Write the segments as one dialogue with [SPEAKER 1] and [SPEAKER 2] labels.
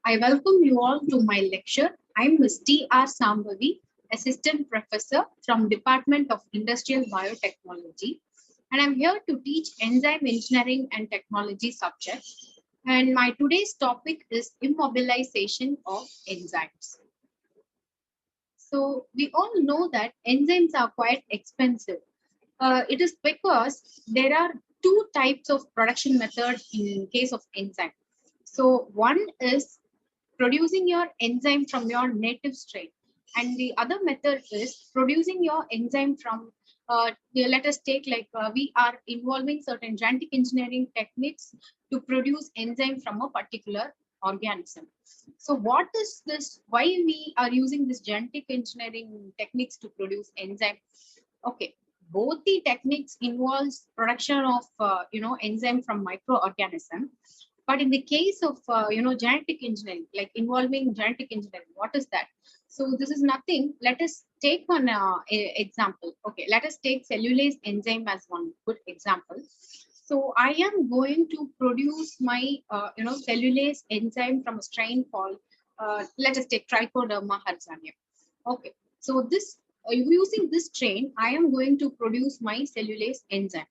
[SPEAKER 1] I welcome you all to my lecture. I'm Ms.T.R.Sambavi, Assistant Professor from Department of Industrial Biotechnology, and I'm here to teach Enzyme Engineering and Technology subject. And my today's topic is Immobilization of Enzymes. So we all know that enzymes are quite expensive. It is because there are two types of production method in case of enzyme. So one is producing your enzyme from your native strain, and the other method is producing your enzyme from let us take like we are involving certain genetic engineering techniques to produce enzyme from a particular organism. So what is this, why we are using this genetic engineering techniques to produce enzyme? Okay, both the techniques involves production of enzyme from microorganism, but in the case of genetic engineering, like involving genetic engineering, what is that? So this is nothing. Let us take one example. Okay, let us take cellulase enzyme as one good example. So I am going to produce my cellulase enzyme from a strain called let us take Trichoderma harzianum. Okay, so this using this strain, I am going to produce my cellulase enzyme.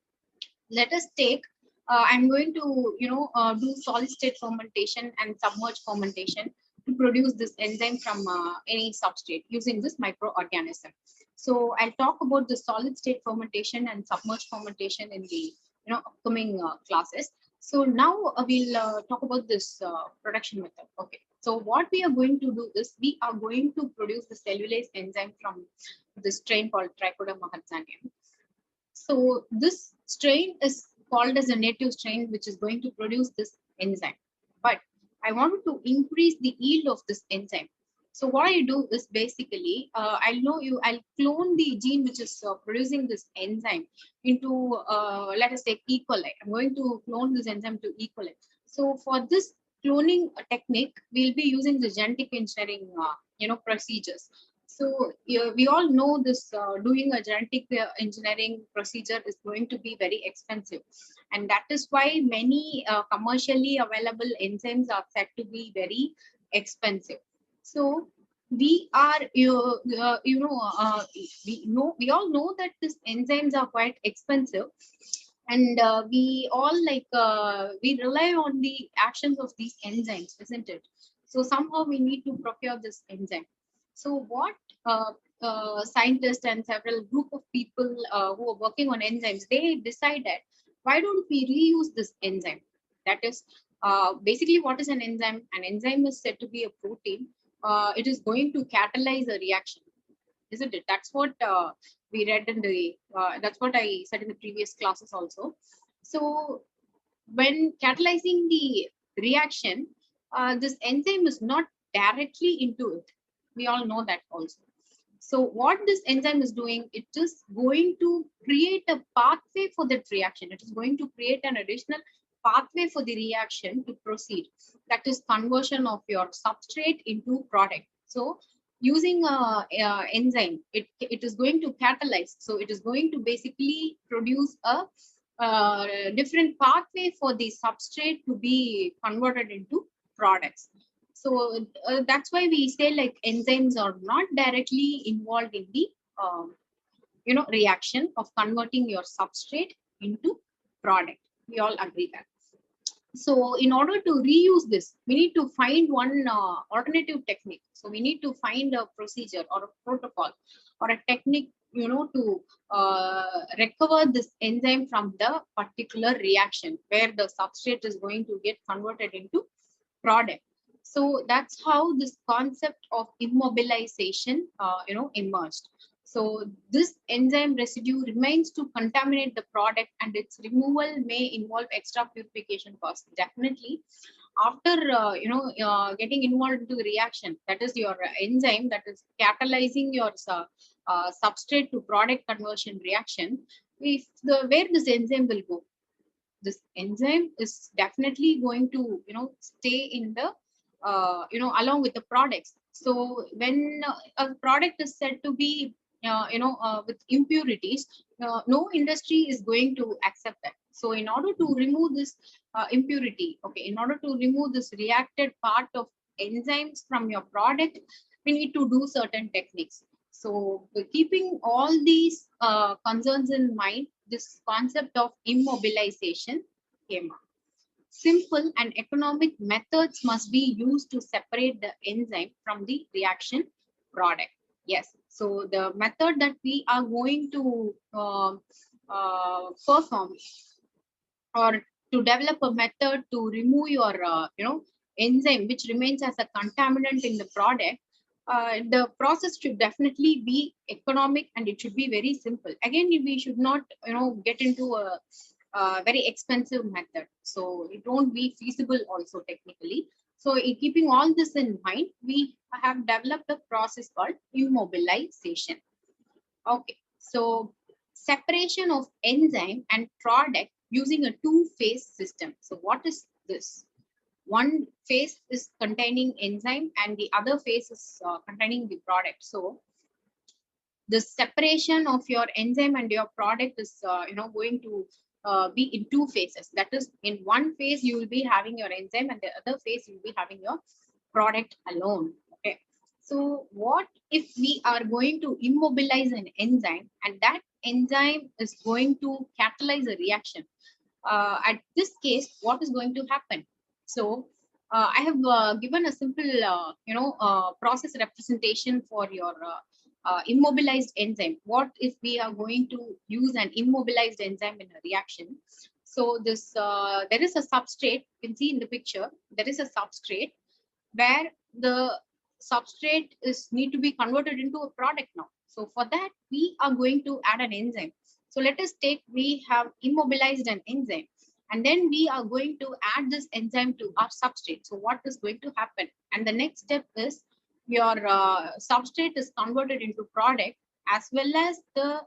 [SPEAKER 1] Let us take I'm going to do solid state fermentation and submerged fermentation to produce this enzyme from any substrate using this microorganism. So I'll talk about the solid state fermentation and submerged fermentation in the upcoming classes. So now we'll talk about this production method. Okay, so what we are going to do is we are going to produce the cellulase enzyme from this strain called Trichoderma harzianum. So this strain is called as a native strain, which is going to produce this enzyme. But I want to increase the yield of this enzyme. So what I do is basically, I'll clone the gene which is producing this enzyme into, let us say, E. coli. I'm going to clone this enzyme to E. coli. So for this cloning technique, we'll be using the genetic engineering, procedures. So we all know this doing a genetic engineering procedure is going to be very expensive. And that is why many commercially available enzymes are said to be very expensive. So we are, we all know that these enzymes are quite expensive. And we all we rely on the actions of these enzymes, isn't it? So somehow we need to procure this enzyme. So what scientists and several group of people who are working on enzymes, they decided, why don't we reuse this enzyme? That is basically, what is an enzyme? An enzyme is said to be a protein. It is going to catalyze a reaction, isn't it? That's what we read in the, that's what I said in the previous classes also. So when catalyzing the reaction, this enzyme is not directly into it. We all know that also. So what this enzyme is doing, it is going to create a pathway for that reaction. It is going to create an additional pathway for the reaction to proceed. That is conversion of your substrate into product. So using a enzyme, it is going to catalyze. So it is going to basically produce a different pathway for the substrate to be converted into products. So that's why we say like enzymes are not directly involved in the reaction of converting your substrate into product. We all agree that. So in order to reuse this, we need to find one alternative technique. So we need to find a procedure or a protocol or a technique, to recover this enzyme from the particular reaction where the substrate is going to get converted into product. So that's how this concept of immobilization, emerged. So this enzyme residue remains to contaminate the product, and its removal may involve extra purification costs. Definitely, after getting involved into the reaction, that is your enzyme that is catalyzing your substrate to product conversion reaction. If where this enzyme will go, this enzyme is definitely going to stay in the along with the products. So when a product is said to be with impurities, no industry is going to accept that. So in order to remove this impurity, okay, in order to remove this reacted part of enzymes from your product, we need to do certain techniques. So keeping all these concerns in mind, this concept of immobilization came up. Simple and economic methods must be used to separate the enzyme from the reaction product. Yes, so the method that we are going to perform, or to develop a method to remove your enzyme which remains as a contaminant in the product, the process should definitely be economic and it should be very simple. Again, we should not get into a very expensive method, so it won't be feasible also technically. So keeping all this in mind, we have developed a process called immobilization. Okay, so separation of enzyme and product using a two-phase system. So what is this? One phase is containing enzyme and the other phase is containing the product. So the separation of your enzyme and your product is going to be in two phases. That is, in one phase you will be having your enzyme and the other phase you will be having your product alone. Okay, so what if we are going to immobilize an enzyme and that enzyme is going to catalyze a reaction? At this case, what is going to happen? So I have given a simple process representation for your immobilized enzyme. What if we are going to use an immobilized enzyme in a reaction? So this there is a substrate. You can see in the picture, there is a substrate where the substrate is need to be converted into a product now. So for that, we are going to add an enzyme. So let us take, we have immobilized an enzyme and then we are going to add this enzyme to our substrate. So what is going to happen? And the next step is your substrate is converted into product, as well as the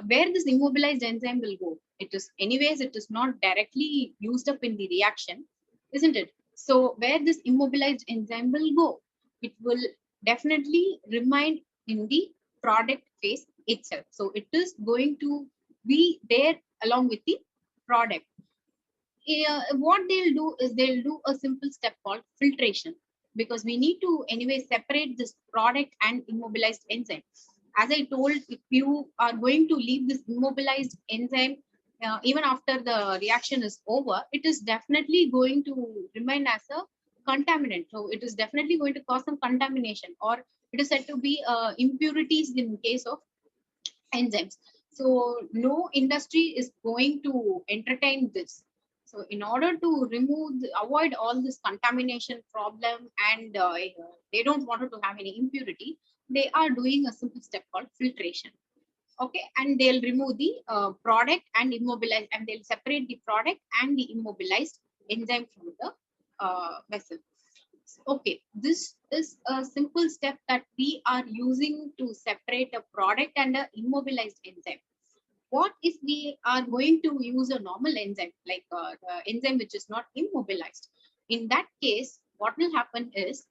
[SPEAKER 1] where this immobilized enzyme will go. It is anyways, it is not directly used up in the reaction, isn't it? So where this immobilized enzyme will go, it will definitely remain in the product phase itself. So it is going to be there along with the product. What they'll do is they'll do a simple step called filtration, because we need to anyway separate this product and immobilized enzyme. As I told, if you are going to leave this immobilized enzyme even after the reaction is over, it is definitely going to remain as a contaminant. So it is definitely going to cause some contamination, or it is said to be impurities in case of enzymes. So no industry is going to entertain this. So in order to avoid all this contamination problem, and they don't want to have any impurity, they are doing a simple step called filtration. Okay, and they'll remove the product and immobilize, and they'll separate the product and the immobilized enzyme from the vessel. Okay, this is a simple step that we are using to separate a product and an immobilized enzyme. What if we are going to use a normal enzyme, like the enzyme which is not immobilized? In that case, what will happen is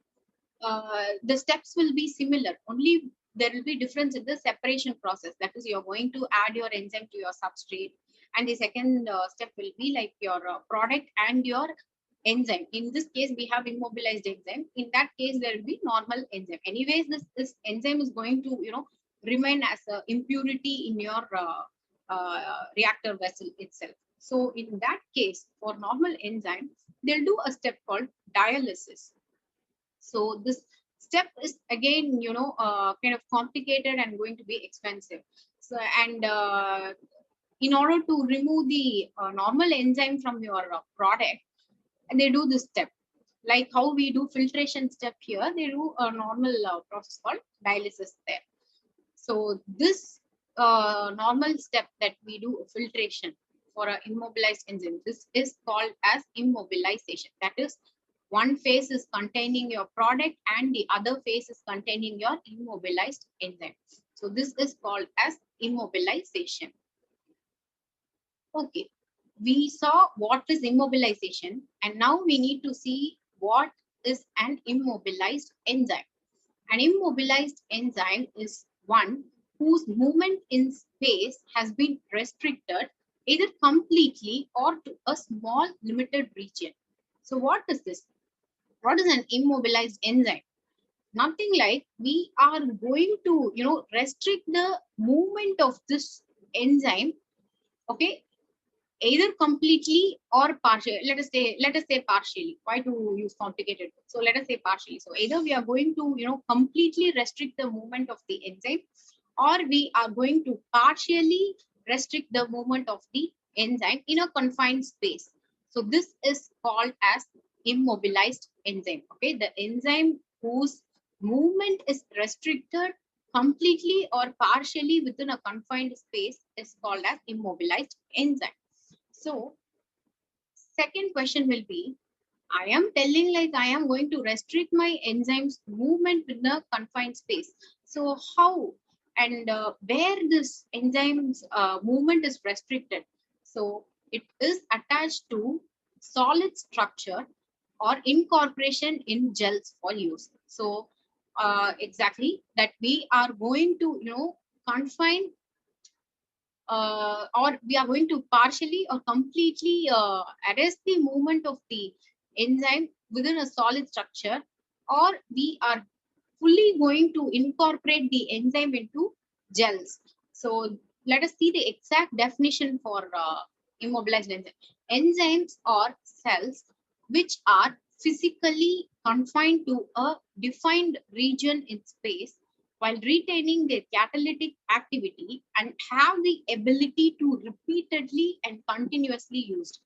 [SPEAKER 1] the steps will be similar, only there will be difference in the separation process. That is, you're going to add your enzyme to your substrate, and the second step will be like your product and your enzyme. In this case, we have immobilized enzyme. In that case, there will be normal enzyme. Anyways, this enzyme is going to remain as a impurity in your reactor vessel itself. So in that case, for normal enzyme, they'll do a step called dialysis. So this step is again, kind of complicated and going to be expensive. So, and in order to remove the normal enzyme from your product, and they do this step, like how we do filtration step here, they do a normal process called dialysis there. So this normal step that we do filtration for an immobilized enzyme, this is called as immobilization. That is, one phase is containing your product and the other phase is containing your immobilized enzyme. So this is called as immobilization. Okay, we saw what is immobilization, and now we need to see what is an immobilized enzyme. An immobilized enzyme is one whose movement in space has been restricted either completely or to a small limited region. So what is this? What is an immobilized enzyme? Nothing like we are going to, restrict the movement of this enzyme, okay, either completely or partially. Let us say partially. Why to use complicated words? So let us say partially. So either we are going to, completely restrict the movement of the enzyme, or we are going to partially restrict the movement of the enzyme in a confined space. So this is called as immobilized enzyme. Okay, the enzyme whose movement is restricted completely or partially within a confined space is called as immobilized enzyme. So second question will be, I am telling like I am going to restrict my enzymes movement in a confined space. So how and where this enzymes movement is restricted? So it is attached to solid structure or incorporation in gels for use. So exactly that we are going to, confine or we are going to partially or completely arrest the movement of the enzyme within a solid structure, or we are fully going to incorporate the enzyme into gels. So let us see the exact definition for immobilized enzyme. Enzymes are cells which are physically confined to a defined region in space while retaining their catalytic activity and have the ability to repeatedly and continuously used.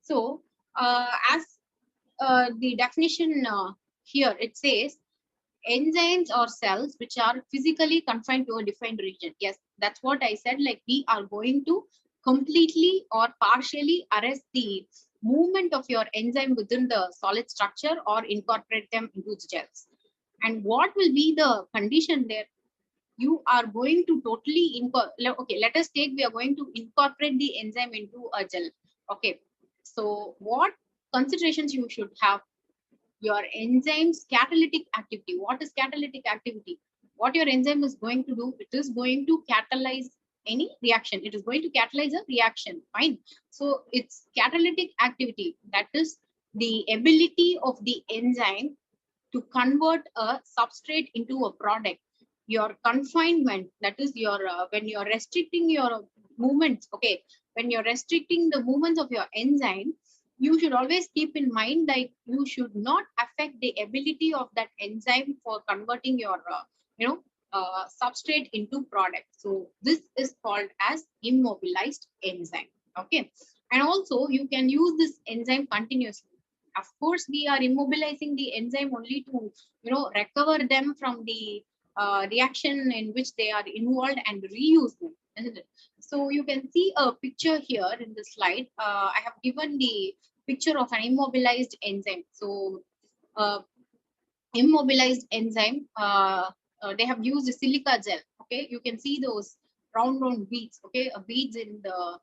[SPEAKER 1] So, as the definition here, it says enzymes or cells which are physically confined to a defined region. Yes, that's what I said. Like we are going to completely or partially arrest the movement of your enzyme within the solid structure or incorporate them into gels. And what will be the condition there? You are going to totally incorporate. Okay, let us take, we are going to incorporate the enzyme into a gel. Okay, so what considerations you should have? Your enzyme's catalytic activity. What is catalytic activity? What your enzyme is going to do, it is going to catalyze any reaction. It is going to catalyze a reaction. Fine. So it's catalytic activity, that is the ability of the enzyme to convert a substrate into a product. Your confinement, that is your when you're restricting your movements, okay, when you're restricting the movements of your enzyme, you should always keep in mind that you should not affect the ability of that enzyme for converting your substrate into product. So this is called as immobilized enzyme. Okay, and also you can use this enzyme continuously. Of course, we are immobilizing the enzyme only to recover them from the reaction in which they are involved and reuse them, isn't it? So you can see a picture here in the slide. I have given the picture of an immobilized enzyme. So immobilized enzyme, they have used a silica gel. Okay, you can see those round beads. Okay, beads in the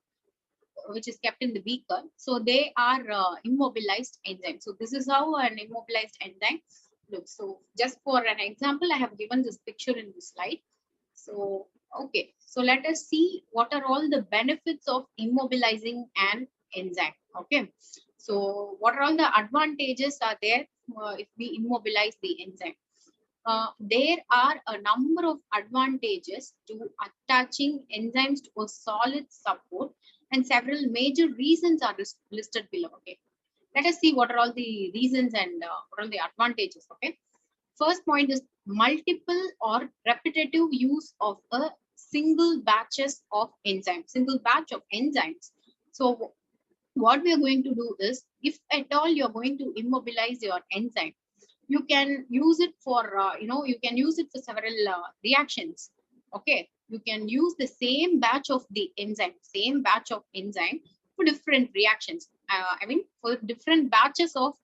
[SPEAKER 1] which is kept in the beaker. So they are immobilized enzymes. So this is how an immobilized enzyme looks. So just for an example, I have given this picture in the slide. So, okay. So let us see what are all the benefits of immobilizing an enzyme. Okay. So what are all the advantages are there if we immobilize the enzyme? There are a number of advantages to attaching enzymes to a solid support, and several major reasons are listed below. Okay, let us see what are all the reasons and what are the advantages. Okay, first point is multiple or repetitive use of a single batches of enzymes, single batch of enzymes. So what we are going to do is, if at all you're going to immobilize your enzyme, you can use it for you can use it for several reactions. Okay, you can use the same batch of the enzyme, same batch of enzyme for different reactions, I mean for different batches of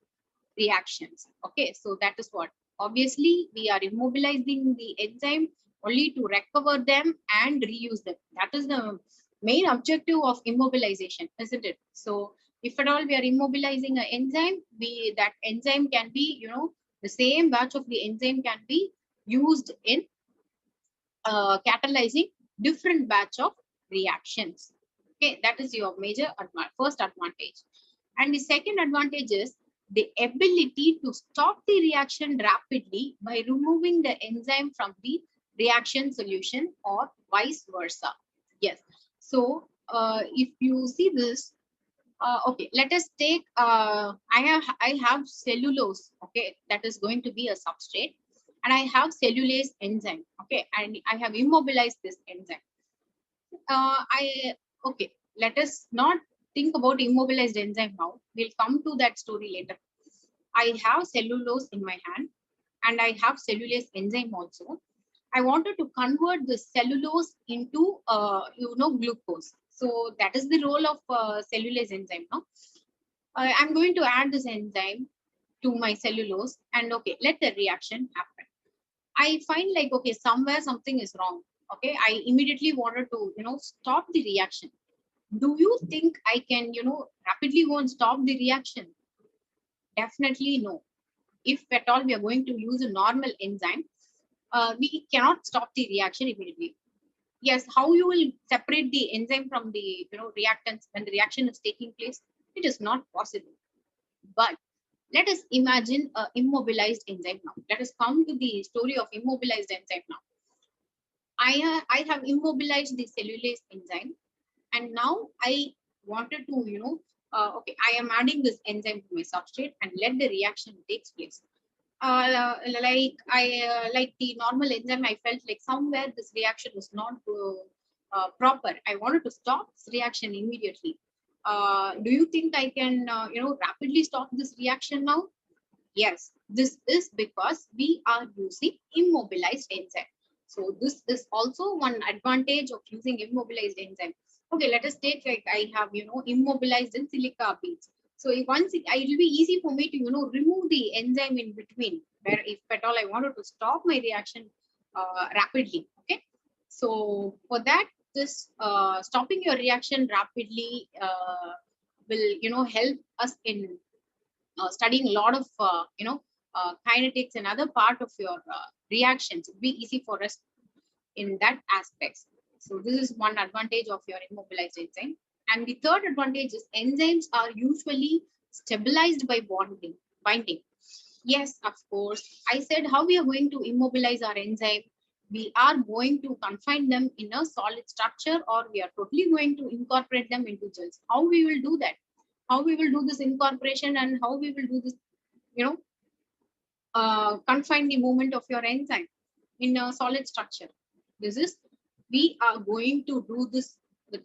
[SPEAKER 1] reactions. Okay, so that is what, obviously we are immobilizing the enzyme only to recover them and reuse them. That is the main objective of immobilization, isn't it? So if at all we are immobilizing an enzyme, we that enzyme can be, the same batch of the enzyme can be used in catalyzing different batch of reactions. Okay, that is your major first advantage. And the second advantage is the ability to stop the reaction rapidly by removing the enzyme from the reaction solution or vice versa. Yes. So if you see this, okay, let us take, I have cellulose, okay, that is going to be a substrate, and I have cellulase enzyme, okay, and I have immobilized this enzyme. Okay, let us not think about immobilized enzyme now. We'll come to that story later. I have cellulose in my hand and I have cellulase enzyme also. I wanted to convert the cellulose into, glucose. So that is the role of cellulase enzyme. No? I'm going to add this enzyme to my cellulose and okay, let the reaction happen. I find like, okay, somewhere something is wrong. Okay, I immediately wanted to, stop the reaction. Do you think I can, rapidly go and stop the reaction? Definitely no. If at all we are going to use a normal enzyme, we cannot stop the reaction immediately. Yes, how you will separate the enzyme from the reactants when the reaction is taking place? It is not possible. But let us imagine a immobilized enzyme now. Let us come to the story of immobilized enzyme now. I have immobilized the cellulase enzyme, and now I wanted to, okay, I am adding this enzyme to my substrate and let the reaction takes place. Like the normal enzyme, I felt like somewhere this reaction was not proper. I wanted to stop this reaction immediately. Do you think I can, rapidly stop this reaction now? Yes, this is because we are using immobilized enzyme. So this is also one advantage of using immobilized enzyme. Okay, let us take like I have, immobilized in silica beads. So if once it will be easy for me to, remove the enzyme in between, where if at all I wanted to stop my reaction rapidly. Okay, so for that, this stopping your reaction rapidly will, help us in studying a lot of kinetics and other part of your reactions. It'll be easy for us in that aspects. So this is one advantage of your immobilized enzyme. And the third advantage is enzymes are usually stabilized by binding. Yes, of course. I said how we are going to immobilize our enzyme. We are going to confine them in a solid structure, or we are totally going to incorporate them into gels. How we will do that? How we will do this incorporation and how we will do this, confine the movement of your enzyme in a solid structure. This is, we are going to do this with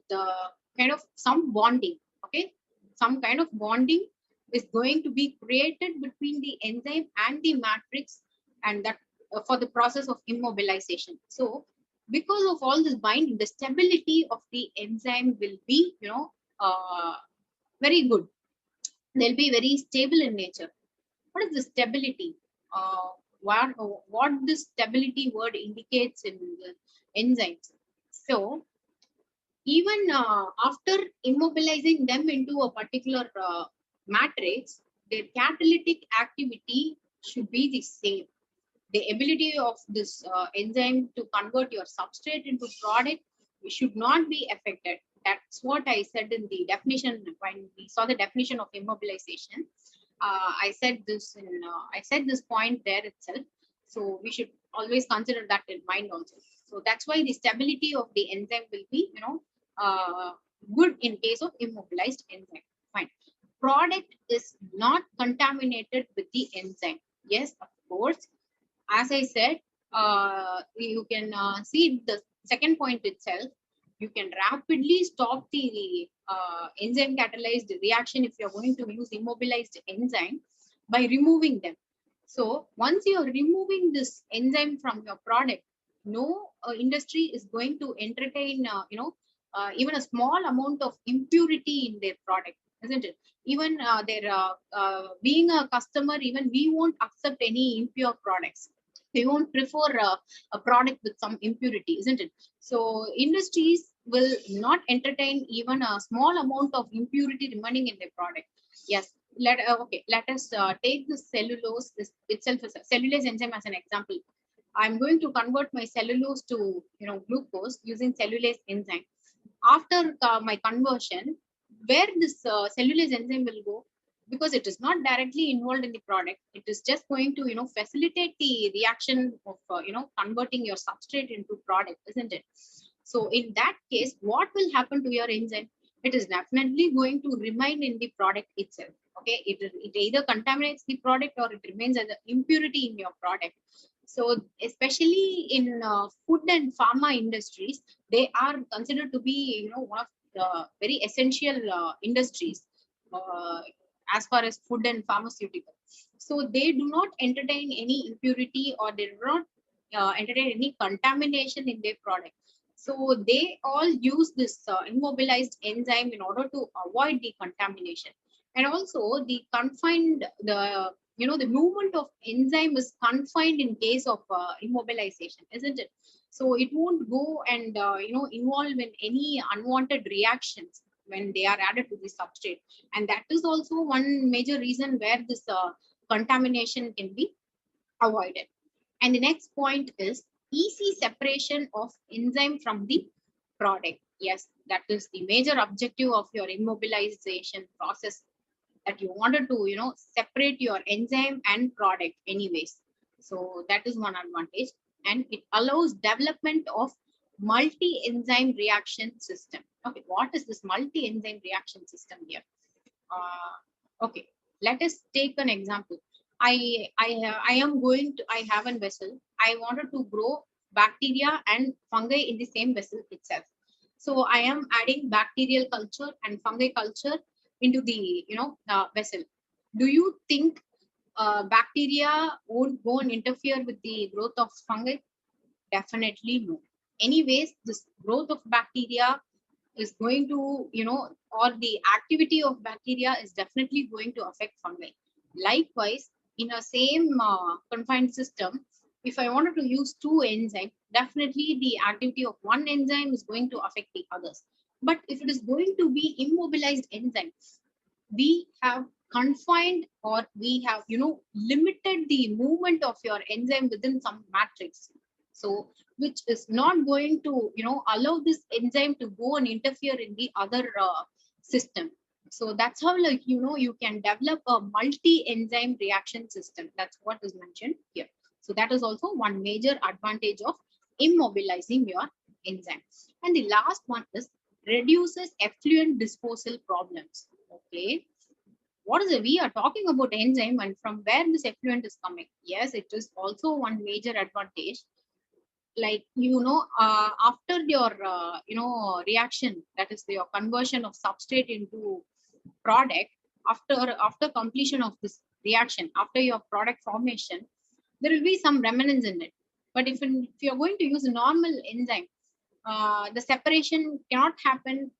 [SPEAKER 1] kind of some bonding. Okay, some kind of bonding is going to be created between the enzyme and the matrix, and that for the process of immobilization. So because of all this binding, the stability of the enzyme will be, very good. They'll be very stable in nature. What is the stability? Uh, what this stability word indicates in the enzymes? So even after immobilizing them into a particular matrix, their catalytic activity should be the same. The ability of this enzyme to convert your substrate into product should not be affected. That's what I said in the definition when we saw the definition of immobilization. I said this point there itself. So we should always consider that in mind also. So that's why the stability of the enzyme will be, good in case of immobilized enzyme. Fine. Product is not contaminated with the enzyme. Yes, of course. As I said, you can see the second point itself. You can rapidly stop the enzyme catalyzed reaction if you're going to use immobilized enzyme by removing them. So once you're removing this enzyme from your product, no industry is going to entertain, even a small amount of impurity in their product, isn't it? Even being a customer, even we won't accept any impure products. They won't prefer a product with some impurity, isn't it? So industries will not entertain even a small amount of impurity remaining in their product. Yes. Let us take the cellulose itself as a cellulase enzyme as an example. I'm going to convert my cellulose to glucose using cellulase enzyme. After my conversion, where this cellulase enzyme will go? because it is not directly involved in the product. It is just going to, facilitate the reaction of, converting your substrate into product, isn't it? So in that case, what will happen to your enzyme? It is definitely going to remain in the product itself. Okay, it either contaminates the product or it remains as an impurity in your product. So especially in food and pharma industries, they are considered to be, one of the very essential industries as far as food and pharmaceutical. So they do not entertain any impurity, or they do not entertain any contamination in their product. So they all use this immobilized enzyme in order to avoid the contamination. And also the confined, the movement of enzyme is confined in case of immobilization, isn't it? So it won't go and involve in any unwanted reactions when they are added to the substrate. And that is also one major reason where this contamination can be avoided. And the next point is easy separation of enzyme from the product. Yes, that is the major objective of your immobilization process, that you wanted to, separate your enzyme and product anyways. So that is one advantage. And it allows development of multi-enzyme reaction system. Okay, what is this multi-enzyme reaction system here? Okay, let us take an example. I am going to, I have a vessel. I wanted to grow bacteria and fungi in the same vessel itself. So I am adding bacterial culture and fungi culture into the vessel. Do you think bacteria won't go and interfere with the growth of fungi? Definitely no. Anyways, this growth of bacteria is going to, or the activity of bacteria is definitely going to affect fungi. Likewise, in a same confined system, if I wanted to use two enzymes, definitely the activity of one enzyme is going to affect the others. But if it is going to be immobilized enzyme, we have confined, or we have, limited the movement of your enzyme within some matrix. So which is not going to, allow this enzyme to go and interfere in the other system. So that's how, like, you can develop a multi-enzyme reaction system. That's what is mentioned here. So that is also one major advantage of immobilizing your enzyme. And the last one is reduces effluent disposal problems. Okay, what is it? We are talking about enzyme, and from where this effluent is coming? Yes, it is also one major advantage. Like, after your reaction, that is your conversion of substrate into product, after completion of this reaction, after your product formation, there will be some remnants in it. But if you're going to use a normal enzyme, the separation cannot happen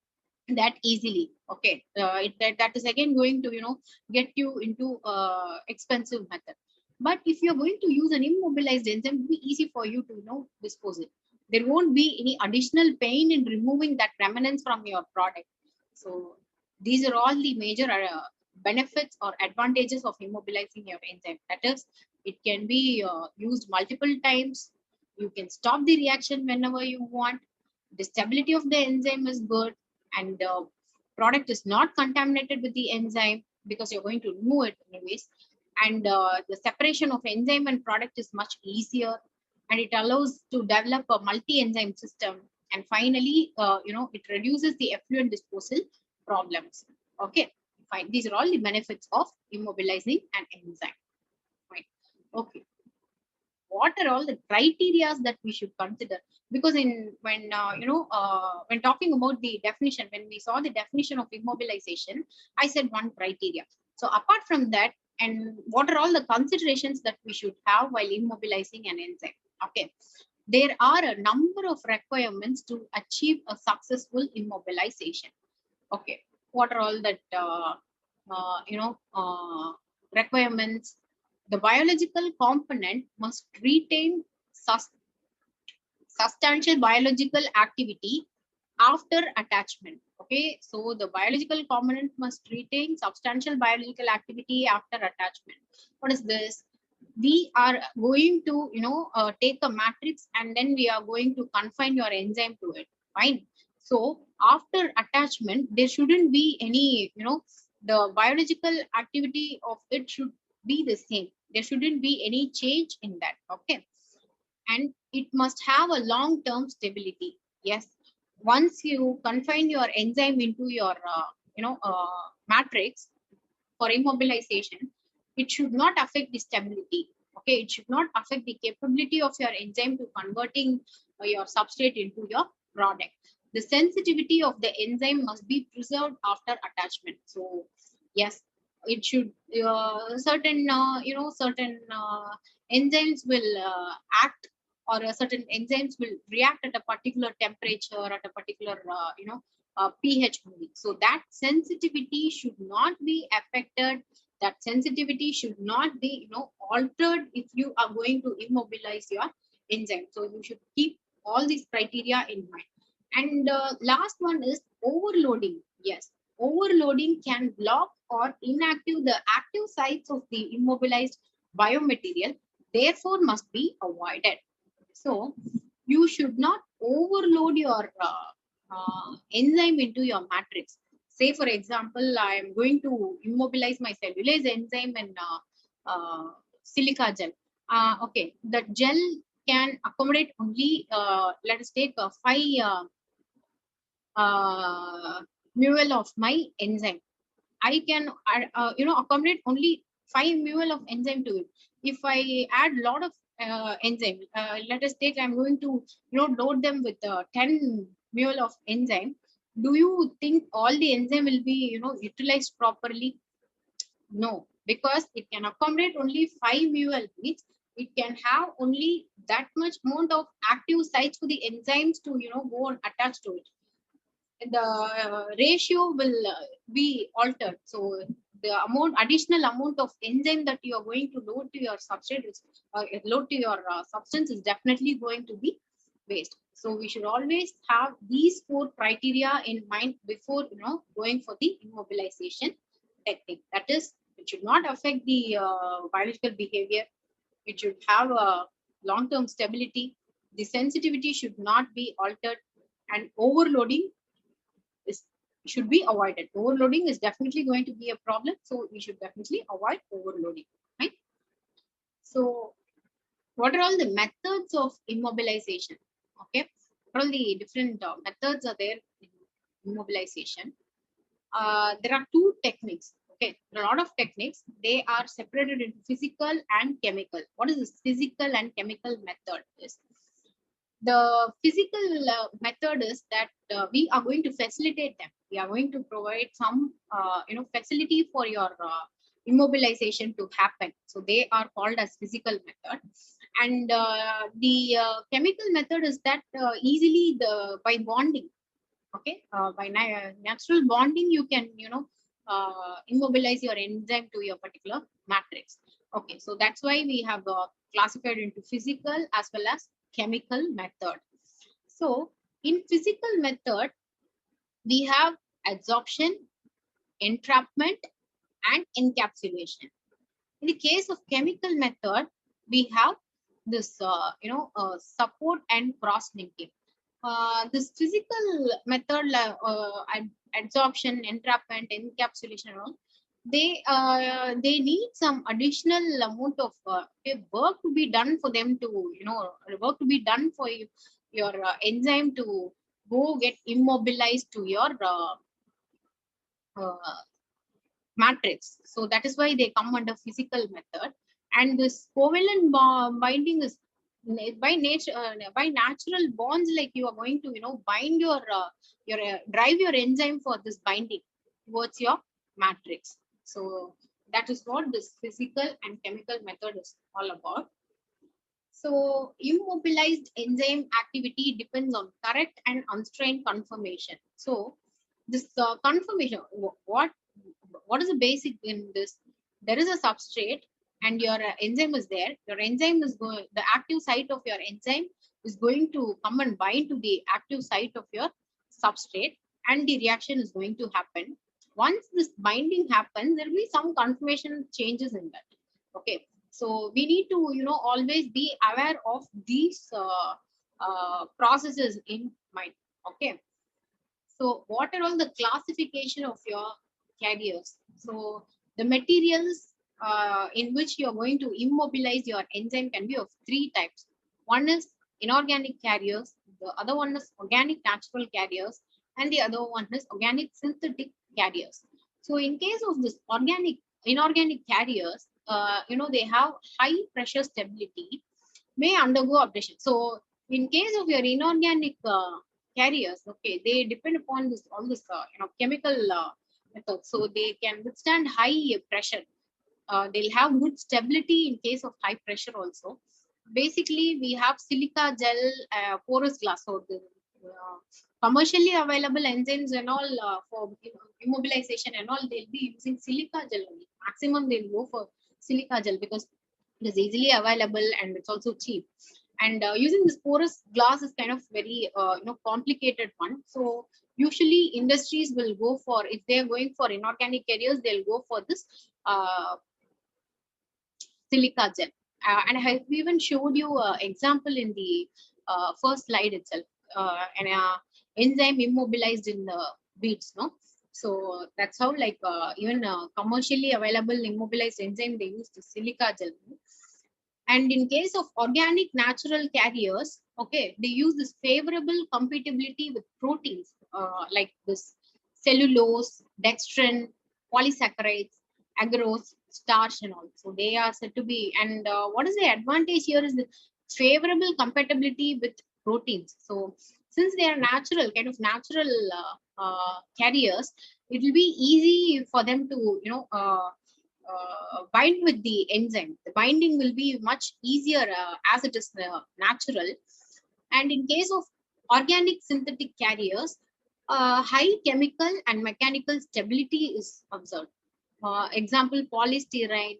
[SPEAKER 1] that easily. Okay, that is again going to, get you into expensive method. But if you're going to use an immobilized enzyme, it will be easy for you to, dispose it. There won't be any additional pain in removing that remnants from your product. So these are all the major benefits or advantages of immobilizing your enzyme. That is, it can be used multiple times. You can stop the reaction whenever you want. The stability of the enzyme is good, and the product is not contaminated with the enzyme because you're going to remove it anyways. And the separation of enzyme and product is much easier, and it allows to develop a multi-enzyme system. And finally, it reduces the effluent disposal problems. Okay, fine. These are all the benefits of immobilizing an enzyme. Fine. Okay, what are all the criteria that we should consider? Because when talking about the definition, when we saw the definition of immobilization, I said one criteria. So apart from that, and what are all the considerations that we should have while immobilizing an enzyme? Okay, there are a number of requirements to achieve a successful immobilization. Okay, what are all that requirements? The biological component must retain substantial biological activity after attachment. Okay, so the biological component must retain substantial biological activity after attachment. What is this? We are going to, take a matrix, and then we are going to confine your enzyme to it. Fine. So after attachment, there shouldn't be any, The biological activity of it should be the same. There shouldn't be any change in that. Okay. And it must have a long-term stability. Yes. Once you confine your enzyme into your, matrix for immobilization, it should not affect the stability. Okay. It should not affect the capability of your enzyme to converting your substrate into your product. The sensitivity of the enzyme must be preserved after attachment. So yes, it should certain enzymes will act, or certain enzymes will react at a particular temperature, at a particular pH only. So that sensitivity should not be affected. That sensitivity should not be altered if you are going to immobilize your enzyme. So you should keep all these criteria in mind. And last one is overloading. Yes, overloading can block or inactive the active sites of the immobilized biomaterial, therefore must be avoided. So you should not overload your enzyme into your matrix. Say, for example, I am going to immobilize my cellulase enzyme in silica gel. Okay, the gel can accommodate only, let us take 5 mol of my enzyme. I can accommodate only 5 mol of enzyme to it. If I add a lot of enzyme, let us take, I'm going to load them with 10 mol of enzyme. Do you think all the enzyme will be utilized properly? No, because it can accommodate only 5 mol, means it can have only that much amount of active sites for the enzymes to go and attach to it. The ratio will be altered. So the additional amount of enzyme that you are going to load to your substrate is, load to your substance, is definitely going to be waste. So we should always have these 4 criteria in mind before going for the immobilization technique. That is, it should not affect the biological behavior. It should have a long-term stability. The sensitivity should not be altered, and overloading is should be avoided. Overloading is definitely going to be a problem, so we should definitely avoid overloading. Right? So, what are all the methods of immobilization? Okay, what are all the different methods are there in immobilization? There are 2 techniques. Okay, there are a lot of techniques. They are separated into physical and chemical. What is this physical and chemical method? Is the physical method is that we are going to facilitate them. We are going to provide some facility for your immobilization to happen. So they are called as physical method. And the chemical method is that easily by bonding. Okay, by natural bonding you can immobilize your enzyme to your particular matrix. Okay, so that's why we have classified into physical as well as chemical method. So in physical method we have adsorption, entrapment, and encapsulation. In the case of chemical method, we have this support and cross linking. This physical method, adsorption, entrapment, encapsulation, and all, they need some additional amount of work to be done for them to work to be done for your enzyme to go get immobilized to your uh, matrix. So that is why they come under physical method. And this covalent binding is by nature, by natural bonds, like you are going to bind your drive your enzyme for this binding towards your matrix. So that is what this physical and chemical method is all about. So immobilized enzyme activity depends on correct and unstrained conformation. So this conformation, what is the basic in this? There is a substrate and your enzyme is there. Your enzyme is going, the active site of your enzyme is going to come and bind to the active site of your substrate, and the reaction is going to happen. Once this binding happens, there will be some conformation changes in that. Okay, so we need to always be aware of these processes in mind. Okay, so what are all the classification of your carriers. So the materials in which you are going to immobilize your enzyme can be of three types. One is inorganic carriers, the other one is organic natural carriers, and the other one is organic synthetic carriers. So in case of this inorganic carriers, they have high pressure stability, may undergo abrasion. So in case of your inorganic carriers, okay, they depend upon this all this chemical methods, so they can withstand high pressure. They'll have good stability in case of high pressure also. Basically, we have silica gel, porous glass. So the commercially available enzymes and all for immobilization and all, they'll be using silica gel only. Maximum they'll go for silica gel because it is easily available and it's also cheap. And using this porous glass is kind of very complicated one. So usually industries will go for, if they're going for inorganic carriers, they'll go for this silica gel. And I have even showed you an example in the first slide itself. An enzyme immobilized in the beads, no? So that's how, like, even commercially available immobilized enzyme, they use the silica gel. And in case of organic natural carriers, okay, they use this favorable compatibility with proteins like this cellulose, dextrin, polysaccharides, agarose, starch, and all. So they are said to be. And what is the advantage here is the favorable compatibility with proteins. So since they are natural, kind of natural carriers, it will be easy for them to, bind with the enzyme. The binding will be much easier as it is natural. And in case of organic synthetic carriers, high chemical and mechanical stability is observed. Example, polystyrene,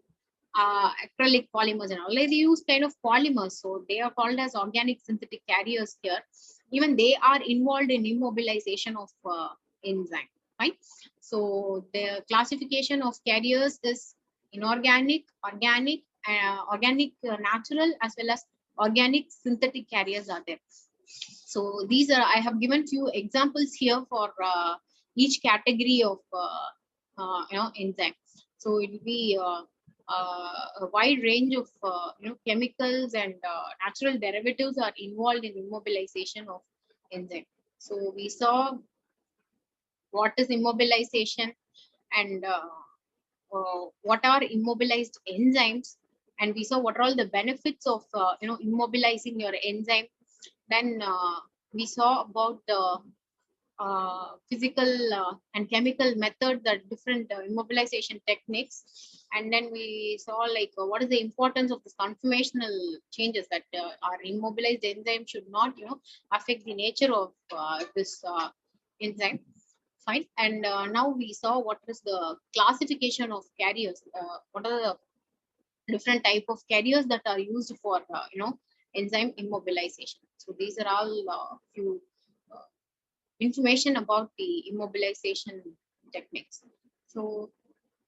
[SPEAKER 1] acrylic polymers, and all. They use kind of polymers, so they are called as organic synthetic carriers here. Even they are involved in immobilization of enzyme, right? So the classification of carriers is inorganic, organic, natural, as well as organic synthetic carriers are there. So these are, I have given few examples here for each category of enzyme. So it will be a wide range of chemicals and natural derivatives are involved in immobilization of enzyme. So we saw what is immobilization and what are immobilized enzymes, and we saw what are all the benefits of immobilizing your enzyme. Then we saw about the physical and chemical methods, the different immobilization techniques. And then we saw, like, what is the importance of this conformational changes, that our immobilized enzyme should not affect the nature of this enzyme. Fine. And now we saw what is the classification of carriers, what are the different type of carriers that are used for enzyme immobilization. So these are all few information about the immobilization techniques. So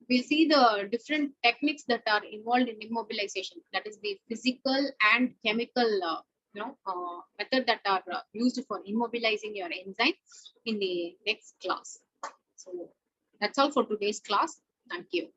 [SPEAKER 1] we'll see the different techniques that are involved in immobilization, that is the physical and chemical method that are used for immobilizing your enzyme in the next class. So that's all for today's class. Thank you.